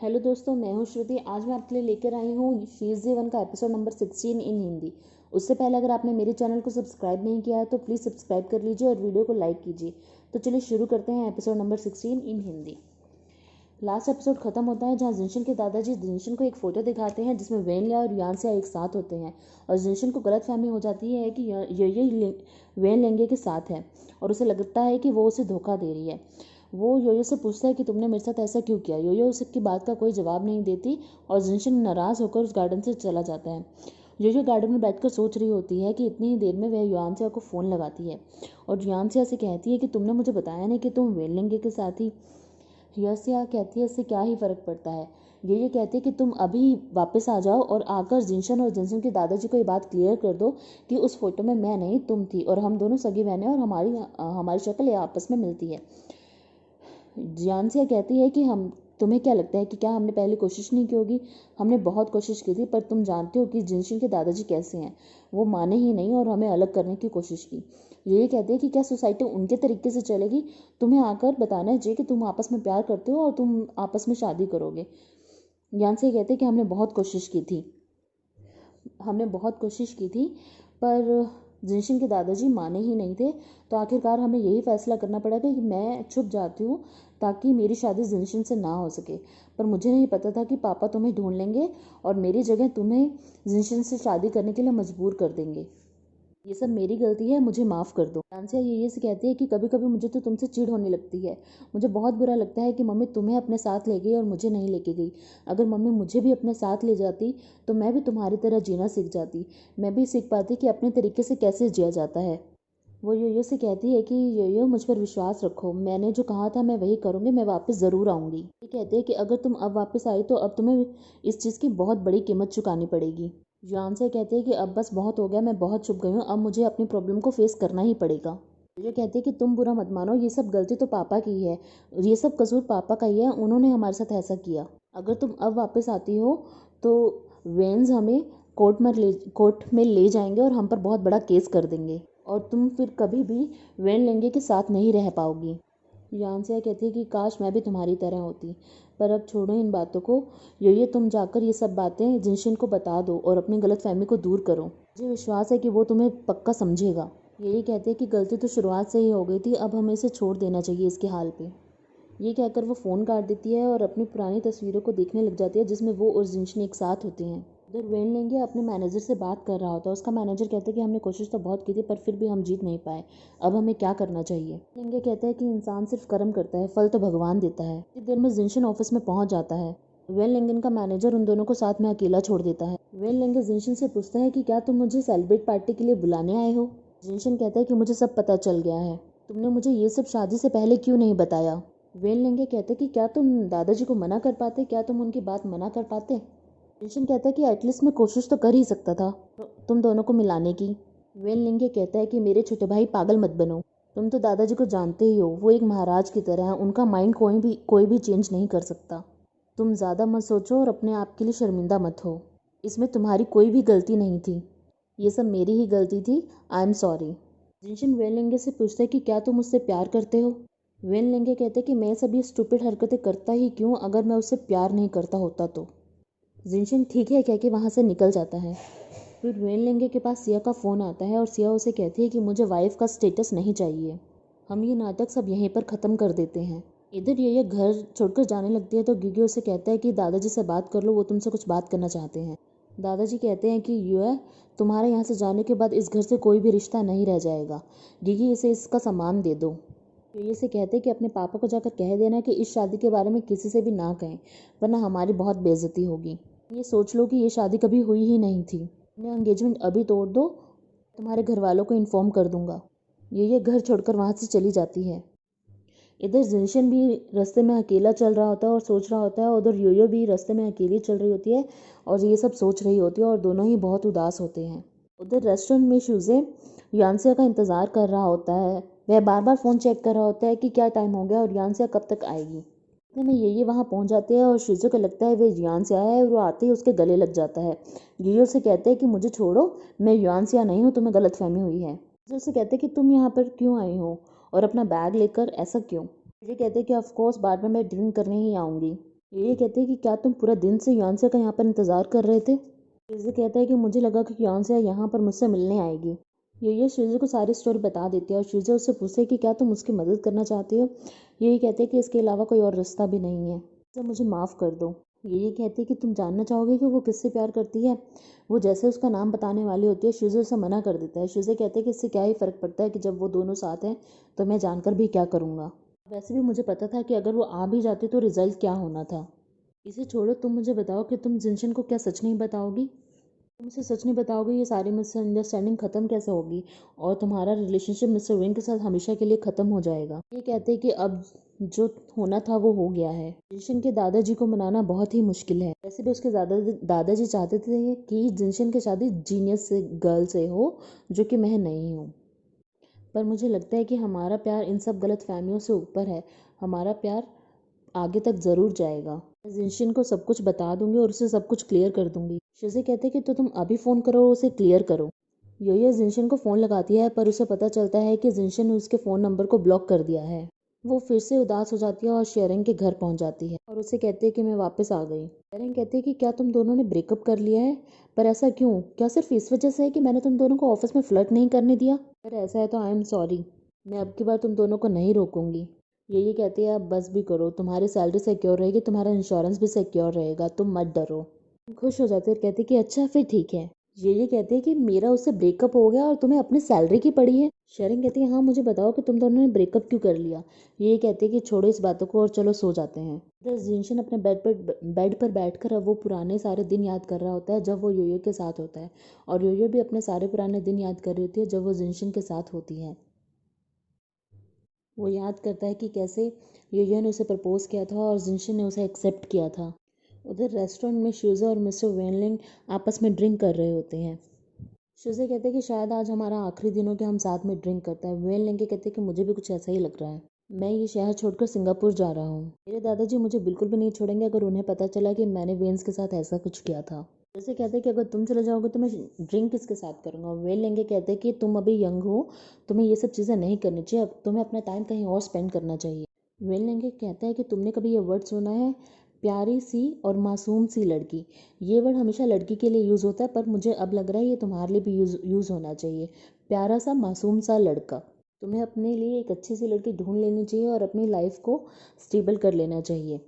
Hello दोस्तों, मैं हूं श्रुति। आज मैं आपके लिए लेकर आई हूं शीज़ 1 का एपिसोड नंबर 16 इन हिंदी। उससे पहले अगर आपने मेरे चैनल को सब्सक्राइब नहीं किया है तो प्लीज़ सब्सक्राइब कर लीजिए और वीडियो को लाइक कीजिए। तो चलिए शुरू करते हैं एपिसोड नंबर 16 इन हिंदी। लास्ट एपिसोड खत्म होता है जहां जिनशन के दादाजी जिनशन को एक फ़ोटो दिखाते हैं जिसमें वेनलिया और यानसिया एक साथ होते हैं और जिनशन को गलतफहमी हो जाती है कि ये वेन लेंगे के साथ है और उसे लगता है कि वो उसे धोखा दे रही है। वो योयो से पूछता है कि तुमने मेरे साथ ऐसा क्यों किया। योयो उसकी बात का कोई जवाब नहीं देती और जिनशन नाराज़ होकर उस गार्डन से चला जाता है। योयो गार्डन में बैठकर सोच रही होती है कि इतनी ही देर में वह यानसिया को फ़ोन लगाती है और यानसिया से कहती है कि तुमने मुझे बताया नहीं कि तुम वेनलेंगे के साथ ही। यानसिया कहती है इससे क्या ही फ़र्क पड़ता है। ये कहती है कि तुम अभी वापस आ जाओ और आकर जिनशन और जिनशन के दादाजी को ये बात क्लियर कर दो कि उस फोटो में मैं नहीं तुम थी और हम दोनों सगी बहनें और हमारी शक्ल आपस में मिलती है। यानसिया कहती है कि हम तुम्हें क्या लगता है कि क्या हमने पहले कोशिश नहीं की होगी। हमने बहुत कोशिश की थी पर तुम जानते हो कि जिनशन के दादाजी कैसे हैं। वो माने ही नहीं और हमें अलग करने की कोशिश की। ये कहते हैं कि क्या सोसाइटी उनके तरीके से चलेगी। तुम्हें आकर बताना चाहिए कि तुम आपस में प्यार करते हो और तुम आपस में शादी करोगे। यानसिया कहते हैं कि हमने बहुत कोशिश की थी पर जिनशन के दादाजी माने ही नहीं थे। तो आखिरकार हमें यही फैसला करना पड़ा कि मैं छुप जाती हूँ ताकि मेरी शादी जिनशन से ना हो सके। पर मुझे नहीं पता था कि पापा तुम्हें ढूंढ लेंगे और मेरी जगह तुम्हें जिनशन से शादी करने के लिए मजबूर कर देंगे। ये सब मेरी गलती है, मुझे माफ़ कर दो। तानसेन ये से कहती है कि कभी कभी मुझे तो तुमसे चिढ़ होने लगती है। मुझे बहुत बुरा लगता है कि मम्मी तुम्हें अपने साथ ले गई और मुझे नहीं लेके गई। अगर मम्मी मुझे भी अपने साथ ले जाती तो मैं भी तुम्हारी तरह जीना सीख जाती। मैं भी सीख पाती कि अपने तरीके से कैसे जिया जाता है। वो योयो से कहती है कि योयो मुझ पर विश्वास रखो, मैंने जो कहा था मैं वही करूँगी, मैं वापस ज़रूर आऊँगी। ये कहते हैं कि अगर तुम अब वापस आई तो अब तुम्हें इस चीज़ की बहुत बड़ी कीमत चुकानी पड़ेगी। जॉन से कहते हैं कि अब बस बहुत हो गया, मैं बहुत छुप गई हूँ, अब मुझे अपनी प्रॉब्लम को फेस करना ही पड़ेगा। ये कहते हैं कि तुम बुरा मत मानो, ये सब गलती तो पापा की है, ये सब कसूर पापा का ही है, उन्होंने हमारे साथ ऐसा किया। अगर तुम अब वापस आती हो तो वेन्स हमें कोर्ट में ले जाएंगे और हम पर बहुत बड़ा केस कर देंगे और तुम फिर कभी भी वेन लेंगे के साथ नहीं रह पाओगी। यानसिया कहती है कि काश मैं भी तुम्हारी तरह होती। पर अब छोड़ो इन बातों को। ये तुम जाकर ये सब बातें जिनशन को बता दो और अपनी गलतफहमी को दूर करो। मुझे विश्वास है कि वो तुम्हें पक्का समझेगा। यही कहते हैं कि गलती तो शुरुआत से ही हो गई थी, अब हमें इसे छोड़ देना चाहिए इसके हाल पे। ये कहकर वो फ़ोन काट देती है और अपनी पुरानी तस्वीरों को देखने लग जाती है जिसमें वो और जिनशन एक साथ होते हैं। उधर वेन लेंगे अपने मैनेजर से बात कर रहा होता है। उसका मैनेजर कहता है कि हमने कोशिश तो बहुत की थी पर फिर भी हम जीत नहीं पाए, अब हमें क्या करना चाहिए। लेंगे कहता है कि इंसान सिर्फ कर्म करता है, फल तो भगवान देता है। इतनी देर में जिनशन ऑफिस में पहुंच जाता है। वेन लेंगन का मैनेजर उन दोनों को साथ में अकेला छोड़ देता है। वेन लेंगे जिनशन से पूछता है कि क्या तुम मुझे सेलिब्रेट पार्टी के लिए बुलाने आए हो। जिनशन कहता है कि मुझे सब पता चल गया है, तुमने मुझे ये सब शादी से पहले क्यों नहीं बताया। वेन लेंगे कहते कि क्या तुम दादाजी को मना कर पाते, क्या तुम उनकी बात मना कर पाते। जिनशन कहता है कि एटलीस्ट मैं कोशिश तो कर ही सकता था तुम दोनों को मिलाने की। वेन लिंगे कहता है कि मेरे छोटे भाई पागल मत बनो, तुम तो दादाजी को जानते ही हो, वो एक महाराज की तरह है, उनका माइंड कोई भी चेंज नहीं कर सकता। तुम ज़्यादा मत सोचो और अपने आप के लिए शर्मिंदा मत हो, इसमें तुम्हारी कोई भी गलती नहीं थी, ये सब मेरी ही गलती थी, आई एम सॉरी। जिनशन वेन लिंगे से पूछता है कि क्या तुम उससे प्यार करते हो। वेन लिंगे कहते कि मैं सब ये स्टूपिड हरकतें करता ही क्यों अगर मैं उससे प्यार नहीं करता होता तो। जिनशन ठीक है कह के वहाँ से निकल जाता है। फिर वेन लेंगे के पास सिया का फ़ोन आता है और सिया उसे कहती है कि मुझे वाइफ का स्टेटस नहीं चाहिए, हम ये नाटक सब यहीं पर ख़त्म कर देते हैं। इधर ये घर छोड़कर जाने लगती है तो गिगी उसे कहता है कि दादाजी से बात कर लो, वो तुमसे कुछ बात करना चाहते हैं। दादाजी कहते हैं कि यू तुम्हारे यहाँ से जाने के बाद इस घर से कोई भी रिश्ता नहीं रह जाएगा, गिगी इसे इसका सामान दे दो। ये से कहते हैं कि अपने पापा को जाकर कह देना कि इस शादी के बारे में किसी से भी ना कहें वरना हमारी बहुत बेइज्जती होगी। ये सोच लो कि ये शादी कभी हुई ही नहीं थी, अपने एंगेजमेंट अभी तोड़ दो, तुम्हारे घर वालों को इन्फॉर्म कर दूंगा। ये घर छोड़कर वहाँ से चली जाती है। इधर जिनशन भी रास्ते में अकेला चल रहा होता है और सोच रहा होता है, उधर योयो भी रास्ते में अकेली चल रही होती है और ये सब सोच रही होती है और दोनों ही बहुत उदास होते हैं। उधर रेस्टोरेंट में शूज़े यानसिया का इंतज़ार कर रहा होता है। वह बार बार फ़ोन चेक कर रहा होता है कि क्या टाइम हो गया और यानसिया कब तक आएगी। इतने में ये वहाँ पहुँच जाते हैं और शिज़ो को लगता है वह यानसिया है और वो आते ही उसके गले लग जाता है। योयो से कहते हैं कि मुझे छोड़ो, मैं यानसिया नहीं हूँ, तुम्हें गलतफहमी हुई है। शिज़ो से कहते हैं कि तुम यहाँ पर क्यों आई हो और अपना बैग लेकर ऐसा क्यों। ये कहते हैं कि ऑफ कोर्स बाद में मैं ड्रिंक करने ही आऊँगी। ये कहते हैं कि क्या तुम पूरा दिन से यान्से का यहाँ पर इंतज़ार कर रहे थे? शिज़े कहता है कि मुझे लगा कि यान्से यहाँ पर मुझसे मिलने आएगी। ये शिज़े को सारी स्टोरी बता देती है और शिज़े उससे पूछते है कि क्या तुम उसकी मदद करना चाहती हो? ये कहते हैं कि इसके अलावा कोई और रास्ता भी नहीं है, तो मुझे माफ़ कर दो। ये कहती है कि तुम जानना चाहोगे कि वो किससे प्यार करती है? वो जैसे उसका नाम बताने वाली होती है, शिज़े उसे मना कर देता है। शिज़े कहते हैं कि इससे क्या ही फ़र्क पड़ता है कि जब वो दोनों साथ हैं तो मैं जानकर भी क्या करूँगा। वैसे भी मुझे पता था कि अगर वो आ भी जाते तो रिज़ल्ट क्या होना था। इसे छोड़ो, तुम मुझे बताओ कि तुम जिनशन को क्या सच नहीं बताओगी? तुम उसे सच नहीं बताओगे, ये सारी मिसअंडरस्टैंडिंग ख़त्म कैसे होगी और तुम्हारा रिलेशनशिप मिस्टर विंग के साथ हमेशा के लिए ख़त्म हो जाएगा। ये कहते हैं कि अब जो होना था वो हो गया है। जिनशन के दादाजी को मनाना बहुत ही मुश्किल है। वैसे भी उसके दादाजी चाहते थे कि जिनशन की शादी जीनियस से गर्ल से हो, जो कि मैं नहीं हूँ। पर मुझे लगता है कि हमारा प्यार इन सब गलत फहमियों से ऊपर है। हमारा प्यार आगे तक ज़रूर जाएगा। मैं जिनशन को सब कुछ बता दूंगी और उसे सब कुछ क्लियर कर दूंगी। शिज़े कहते हैं कि तो तुम अभी फ़ोन करो और उसे क्लियर करो। योयो जिनशन को फ़ोन लगाती है पर उसे पता चलता है कि जिनशन ने उसके फ़ोन नंबर को ब्लॉक कर दिया है। वो फिर से उदास हो जाती है और शेरिंग के घर पहुंच जाती है और उसे कहती है कि मैं वापस आ गई। शेरिंग कहती है कि क्या तुम दोनों ने ब्रेकअप कर लिया है? पर ऐसा क्यों? क्या सिर्फ इस वजह से है कि मैंने तुम दोनों को ऑफिस में फ्लर्ट नहीं करने दिया? अगर ऐसा है तो आई एम सॉरी। मैं अब की बार तुम दोनों को नहीं रोकूंगी। ये कहती है अब बस भी करो, तुम्हारी सैलरी सिक्योर रहेगी, तुम्हारा इंश्योरेंस भी सिक्योर रहेगा, तुम मत डरो। खुश हो जाती है और कहती है कि अच्छा फिर ठीक है। ये कहते हैं कि मेरा उससे ब्रेकअप हो गया और तुम्हें अपनी सैलरी की पड़ी है। शेरिंग कहती है हाँ मुझे बताओ कि तुम दोनों ने ब्रेकअप क्यों कर लिया। ये कहते हैं कि छोड़ो इस बातों को और चलो सो जाते हैं। इधर जिनशन अपने बेड पर बैठकर अब वो पुराने सारे दिन याद कर रहा होता है जब वो योयो के साथ होता है, और योयो भी अपने सारे पुराने दिन याद कर रही होती है जब वो जिनशन के साथ होती है। वो याद करता है कि कैसे योयो ने उसे प्रपोज किया था और जिनशन ने उसे एक्सेप्ट किया था। उधर रेस्टोरेंट में शिज़े और मिस्टर वेनलिंग आपस में ड्रिंक कर रहे होते हैं। शिज़े कहते हैं कि शायद आज हमारा आखिरी दिन हो कि हम साथ में ड्रिंक करते हैं। वेनलिंग कहते हैं कि मुझे भी कुछ ऐसा ही लग रहा है। मैं ये शहर छोड़कर सिंगापुर जा रहा हूँ। मेरे दादाजी मुझे बिल्कुल भी नहीं छोड़ेंगे अगर उन्हें पता चला कि मैंने वेन्स के साथ ऐसा कुछ किया था। जैसे कहते हैं कि अगर तुम चले जाओगे तो मैं ड्रिंक किसके साथ करूँगा। वेनलिंग कहते हैं कि तुम अभी यंग हो, तुम्हें ये सब चीज़ें नहीं करनी चाहिए, अब तुम्हें अपना टाइम कहीं और स्पेंड करना चाहिए। वेनलिंग कहता है कि तुमने कभी ये वर्ड सुना है, प्यारी सी और मासूम सी लड़की। ये वर्ड हमेशा लड़की के लिए यूज़ होता है पर मुझे अब लग रहा है ये तुम्हारे लिए भी यूज़ होना चाहिए। प्यारा सा मासूम सा लड़का। तुम्हें अपने लिए एक अच्छी सी लड़की ढूंढ लेनी चाहिए और अपनी लाइफ को स्टेबल कर लेना चाहिए।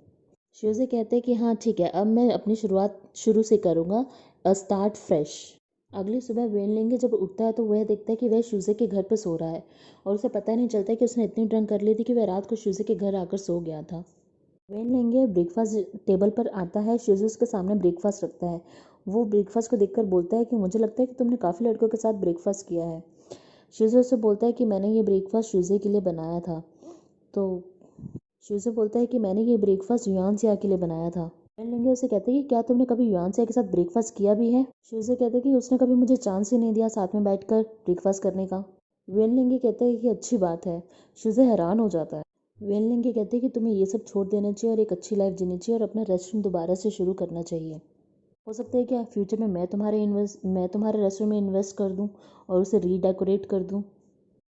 शिवजे कहते हैं कि हाँ ठीक है, अब मैं अपनी शुरुआत शुरू से करूँगा, अ स्टार्ट फ्रेश। अगली सुबह वेनलिंगे जब उठता है तो वह देखता है कि वह शिवजे के घर पर सो रहा है और उसे पता नहीं चलता कि उसने इतनी ड्रंक कर ली थी कि वह रात को शिवजे के घर आकर सो गया था। वेन लेंगे ब्रेकफास्ट टेबल पर आता है, शिज़ु उसके सामने ब्रेकफास्ट रखता है। वो ब्रेकफास्ट को देखकर बोलता है कि मुझे लगता है कि तुमने काफ़ी लड़कों के साथ ब्रेकफास्ट किया है। शिज़ु उससे बोलता है कि मैंने ये ब्रेकफास्ट शिज़े के लिए बनाया था। तो शिज़ु बोलता है कि मैंने ये ब्रेकफास्ट युआन सिया के लिए बनाया था। वेन लेंगे उसे कहते हैं कि क्या तुमने कभी युआन सिया के साथ ब्रेकफास्ट किया भी है? शिज़ु कहते हैं कि उसने कभी मुझे चांस ही नहीं दिया साथ में बैठकर ब्रेकफास्ट करने का। वेन लेंगे कहते हैं कि अच्छी बात है। शिज़ु हैरान हो जाता है। वेनलिंग कहते हैं कि तुम्हें ये सब छोड़ देना चाहिए और एक अच्छी लाइफ जीनी चाहिए और अपना रेस्टोरेंट दोबारा से शुरू करना चाहिए। हो सकता है कि फ्यूचर में मैं तुम्हारे रेस्टोरेंट में इन्वेस्ट कर दूं और उसे रीडेकोरेट कर दूं।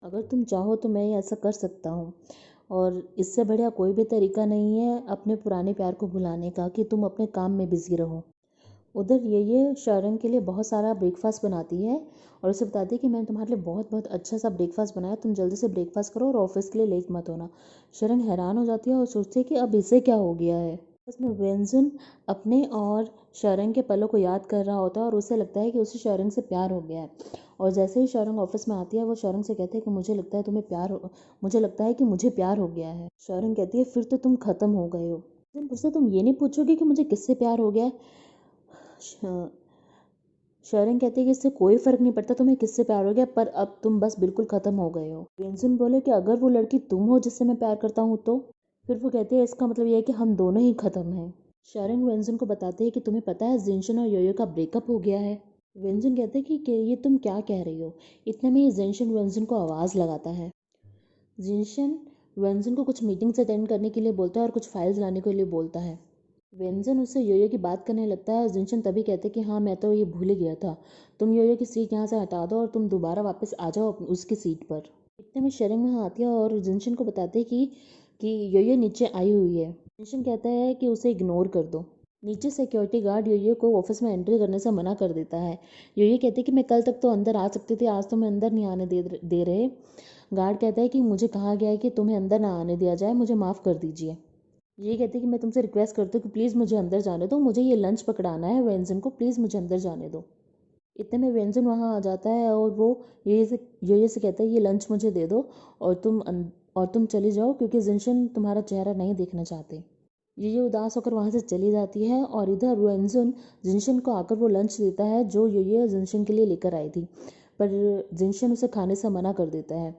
अगर तुम चाहो तो मैं ऐसा कर सकता हूँ, और इससे बढ़िया कोई भी तरीका नहीं है अपने पुराने प्यार को भुलाने का कि तुम अपने काम में बिजी रहो। उधर ये शारंग के लिए बहुत सारा ब्रेकफास्ट बनाती है और उसे बताती है कि मैंने तुम्हारे लिए बहुत बहुत अच्छा सा ब्रेकफास्ट बनाया, तुम जल्दी से ब्रेकफास्ट करो और ऑफिस के लिए लेट मत होना। शारंग हैरान हो जाती है और सोचती है कि अब इसे क्या हो गया है। उसमें व्यंजन अपने और शारंग के पलों को याद कर रहा होता है और उसे लगता है कि उसे शारंग से प्यार हो गया है। और जैसे ही शारंग ऑफिस में आती है वो शारंग से कहती है कि मुझे लगता है कि मुझे प्यार हो गया है। शारंग कहती है फिर तो तुम खत्म हो गए हो। उससे तुम ये नहीं पूछोगे कि मुझे किससे प्यार हो गया है? शरण कहती है कि इससे कोई फर्क नहीं पड़ता तुम्हें किससे प्यार हो गया, पर अब तुम बस बिल्कुल खत्म हो गए हो। वेंजुन बोले कि अगर वो लड़की तुम हो जिससे मैं प्यार करता हूँ तो? फिर वो कहती है इसका मतलब यह है कि हम दोनों ही खत्म हैं। शरण वेंजुन को बताते हैं कि तुम्हें पता है जिनशन और योयो का ब्रेकअप हो गया है। वेंजुन कहते हैं कि ये तुम क्या कह रही हो। इतने में ही जिनशन वेंजुन को आवाज़ लगाता है। जिनशन वेंजुन को कुछ मीटिंग्स अटेंड करने के लिए बोलता है और कुछ फाइल्स लाने के लिए बोलता है। वेंजन उससे योयो की बात करने लगता है। जिनशन तभी कहते कि हाँ मैं तो ये भूल ही गया था, तुम योयो की सीट यहाँ से हटा दो और तुम दोबारा वापस आ जाओ उसकी सीट पर। इतने में शरेंग वहाँ आती है और जिनशन को बताते कि योयो नीचे आई हुई है। जिनशन कहता है कि उसे इग्नोर कर दो। नीचे सिक्योरिटी गार्ड योयो को ऑफिस में एंट्री करने से मना कर देता है। योयो कहती है कि मैं कल तक तो अंदर आ सकती थी, आज तो मैं अंदर नहीं आने दे रहे। गार्ड कहता है कि मुझे कहा गया है कि तुम्हें अंदर ना आने दिया जाए, मुझे माफ़ कर दीजिए। ये कहती है कि मैं तुमसे रिक्वेस्ट करती हूँ कि प्लीज़ मुझे अंदर जाने दो, मुझे ये लंच पकड़ाना है वेंजन को, प्लीज़ मुझे अंदर जाने दो। इतने में व्यंजन वहाँ आ जाता है और वो ये से कहता है ये लंच मुझे दे दो और तुम चली जाओ, क्योंकि जिनशन तुम्हारा चेहरा नहीं देखना चाहते। ये उदास होकर वहाँ से चली जाती है और इधर व्यंजन जिनशन को आकर वो लंच देता है जो ये जिनशन के लिए लेकर आई थी, पर जिनशन उसे खाने से मना कर देता है।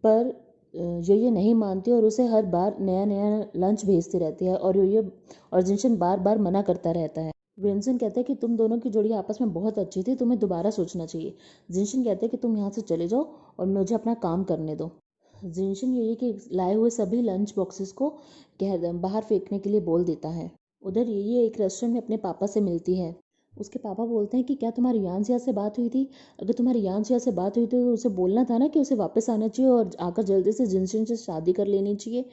पर ये नहीं मानती और उसे हर बार नया नया लंच भेजती रहती है और ये और जिनशन बार बार मना करता रहता है। विंसन कहता है कि तुम दोनों की जोड़ी आपस में बहुत अच्छी थी, तुम्हें दोबारा सोचना चाहिए। जिनशन कहते हैं कि तुम यहाँ से चले जाओ और मुझे अपना काम करने दो। जिनशन ये कि लाए हुए सभी लंच बॉक्सेस को बाहर फेंकने के लिए बोल देता है। उधर ये एक रेस्टोरेंट में अपने पापा से मिलती है। उसके पापा बोलते हैं कि क्या तुम्हारी यानसिया से बात हुई थी? अगर तुम्हारी यानसिया से बात हुई थी तो उसे बोलना था ना कि उसे वापस आना चाहिए और आकर जल्दी से जिनशन से शादी कर लेनी चाहिए।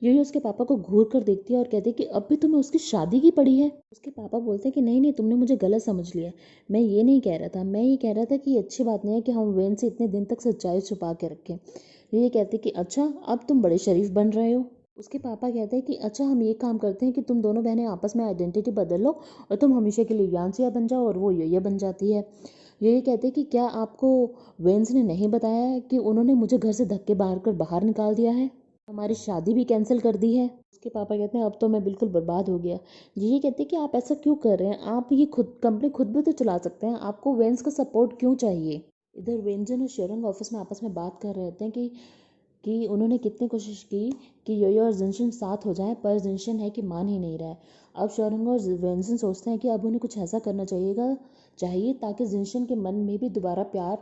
यूही उसके पापा को घूर कर देखती है और कहती है कि अब भी तुम्हें उसकी शादी की पड़ी है। उसके पापा बोलते हैं कि नहीं नहीं, तुमने मुझे गलत समझ लिया, मैं ये नहीं कह रहा था, मैं ये कह रहा था कि ये अच्छी बात नहीं है कि हम वेन से इतने दिन तक सच्चाई छुपा के रखें। ये कहती कि अच्छा अब तुम बड़े शरीफ बन रहे हो। उसके पापा कहते हैं कि अच्छा हम ये काम करते हैं कि तुम दोनों बहनें आपस में आइडेंटिटी बदल लो और तुम हमेशा के लिए यानसिया बन जाओ और वो ये बन जाती है। ये कहते हैं कि क्या आपको वेंस ने नहीं बताया है कि उन्होंने मुझे घर से धक्के मार कर बाहर निकाल दिया है, हमारी शादी भी कैंसिल कर दी है। उसके पापा कहते हैं अब तो मैं बिल्कुल बर्बाद हो गया। ये कहते हैं कि आप ऐसा क्यों कर रहे हैं, आप ये खुद कंपनी खुद भी तो चला सकते हैं, आपको वेंस का सपोर्ट क्यों चाहिए? इधर वेंजन और शेरंग ऑफिस में आपस में बात कर रहे होते हैं कि उन्होंने कितनी कोशिश की कि योयो और जिनशन साथ हो जाएं, पर जिनशन है कि मान ही नहीं रहा है। अब शेरंग और वेंजन सोचते हैं कि अब उन्हें कुछ ऐसा करना चाहिए ताकि जिनशन के मन में भी दोबारा प्यार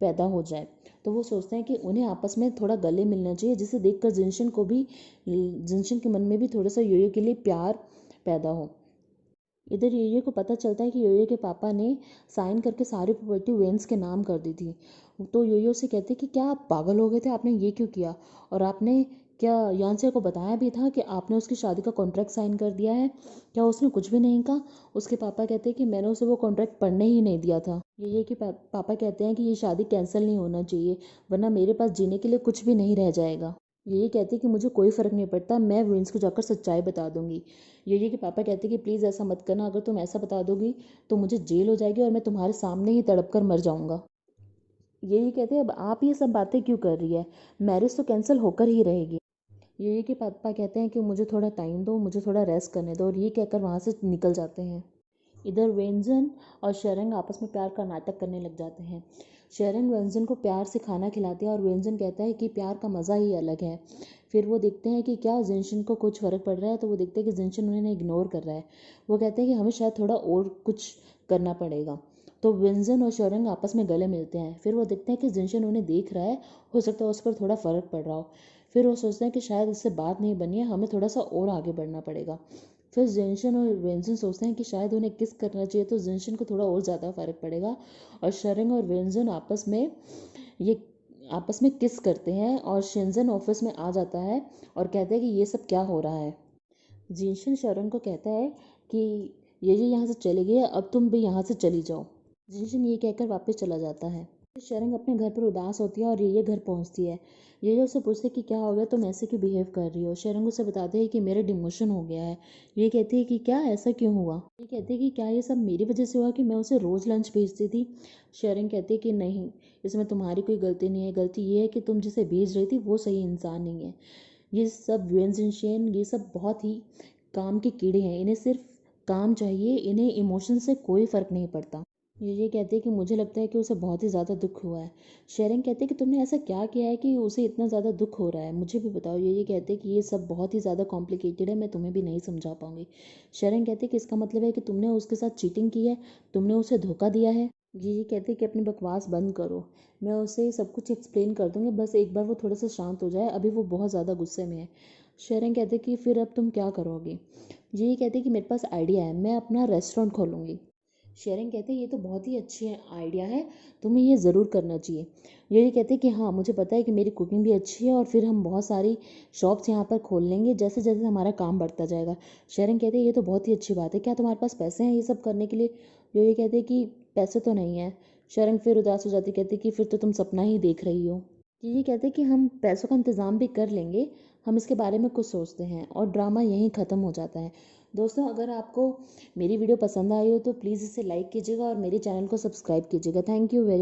पैदा हो जाए। तो वो सोचते हैं कि उन्हें आपस में थोड़ा गले मिलना चाहिए, जिसे देखकर जिनशन के मन में भी थोड़ा सा योयो के लिए प्यार पैदा हो। इधर योयो को पता चलता है कि योयो के पापा ने साइन करके सारी प्रॉपर्टी वेंस के नाम कर दी थी। तो योयो से कहते कि क्या आप पागल हो गए थे, आपने ये क्यों किया? और आपने क्या यानसे को बताया भी था कि आपने उसकी शादी का कॉन्ट्रैक्ट साइन कर दिया है? क्या उसने कुछ भी नहीं कहा? उसके पापा कहते हैं कि मैंने उसे वो कॉन्ट्रैक्ट पढ़ने ही नहीं दिया था। ये कि पापा कहते हैं कि ये शादी कैंसिल नहीं होना चाहिए, वरना मेरे पास जीने के लिए कुछ भी नहीं रह जाएगा। ये कहती कि मुझे कोई फ़र्क नहीं पड़ता, मैं विंस को जाकर सच्चाई बता दूंगी। ये कि पापा कहते कि प्लीज़ ऐसा मत करना, अगर तुम ऐसा बता दोगी तो मुझे जेल हो जाएगी और मैं तुम्हारे सामने ही तड़प कर मर जाऊंगा। ये कहते अब आप ये सब बातें क्यों कर रही है, मैरिज तो कैंसिल होकर ही रहेगी। ये कि पापा कहते हैं कि मुझे थोड़ा टाइम दो, मुझे थोड़ा रेस्ट करने दो, और ये कहकर वहाँ से निकल जाते हैं। इधर वेंजन और शेरंग आपस में प्यार का नाटक करने लग जाते हैं। शेरंग वेंजन को प्यार से खाना खिलाती है और वेंजन कहता है कि प्यार का मज़ा ही अलग है। फिर वो देखते हैं कि क्या जिनशन को कुछ फ़र्क पड़ रहा है, तो वो देखते हैं कि जिनशन उन्हें इग्नोर कर रहा है। वो कहते हैं कि हमें शायद थोड़ा और कुछ करना पड़ेगा। तो वेंजन और शेरंग आपस में गले मिलते हैं। फिर वो देखते हैं कि जिनशन उन्हें देख रहा है, हो सकता है उस पर थोड़ा फ़र्क पड़ रहा हो। फिर वो सोचते हैं कि शायद इससे बात नहीं बनी है, हमें थोड़ा सा और आगे बढ़ना पड़ेगा। फिर जिनशन और वेंजन सोचते हैं कि शायद उन्हें किस करना चाहिए, तो जिनशन को थोड़ा और ज़्यादा फ़र्क पड़ेगा और शेरंग और वेंजन ये आपस में किस करते हैं और शिनजन ऑफिस में आ जाता है और कहता है कि ये सब क्या हो रहा है। जिनशन शेरंग को कहता है कि ये यहाँ से चले गए, अब तुम भी यहाँ से चली जाओ। जिनशन ये कहकर वापस चला जाता है। शेरंग अपने घर पर उदास होती है और ये घर पहुंचती है। ये उससे पूछते कि क्या हो गया, तुम ऐसे क्यों बिहेव कर रही हो? शेरंग उसे बताते हैं कि मेरा डिमोशन हो गया है। ये कहती है कि क्या ऐसा क्यों हुआ? ये कहती है कि क्या ये सब मेरी वजह से हुआ कि मैं उसे रोज़ लंच भेजती थी? शेरंग कहती है कि नहीं, इसमें तुम्हारी कोई गलती नहीं है, गलती ये है कि तुम जिसे भेज रही थी वो सही इंसान नहीं है। ये सब वेंजिनशेन ये सब बहुत ही काम के कीड़े हैं, इन्हें सिर्फ काम चाहिए, इन्हें इमोशन से कोई फ़र्क नहीं पड़ता। ये कहते हैं कि मुझे लगता है कि उसे बहुत ही ज़्यादा दुख हुआ है। शेरंग कहते हैं कि तुमने ऐसा क्या किया है कि उसे इतना ज़्यादा दुख हो रहा है, मुझे भी बताओ। ये कहते हैं कि ये सब बहुत ही ज़्यादा कॉम्प्लिकेटेड है, मैं तुम्हें भी नहीं समझा पाऊंगी। शेरंग कहते हैं कि इसका मतलब है कि तुमने उसके साथ चीटिंग की है, तुमने उसे धोखा दिया है। ये कहते हैं कि अपनी बकवास बंद करो, मैं उसे सब कुछ एक्सप्लेन कर दूंगी, बस एक बार वो थोड़ा सा शांत हो जाए, अभी वो बहुत ज़्यादा गुस्से में है। शेरंग कहते हैं कि फिर अब तुम क्या करोगी? ये कहते हैं कि मेरे पास आइडिया है, मैं अपना रेस्टोरेंट खोलूँगी। शेरिंग कहते हैं ये तो बहुत ही अच्छी आइडिया है, तुम्हें ये ज़रूर करना चाहिए। ये कहते हैं कि हाँ मुझे पता है कि मेरी कुकिंग भी अच्छी है और फिर हम बहुत सारी शॉप्स यहाँ पर खोल लेंगे जैसे जैसे हमारा काम बढ़ता जाएगा। शेरिंग कहते हैं ये तो बहुत ही अच्छी बात है, क्या तुम्हारे पास पैसे हैं ये सब करने के लिए? ये कहते हैं कि पैसे तो नहीं है। शेरिंग फिर उदास हो जाती, कहती कि फिर तो तुम सपना ही देख रही हो। ये कहते हैं कि हम पैसों का इंतज़ाम भी कर लेंगे, हम इसके बारे में कुछ सोचते हैं, और ड्रामा यहीं ख़त्म हो जाता है। दोस्तों अगर आपको मेरी वीडियो पसंद आई हो तो प्लीज़ इसे लाइक कीजिएगा और मेरे चैनल को सब्सक्राइब कीजिएगा। Thank you very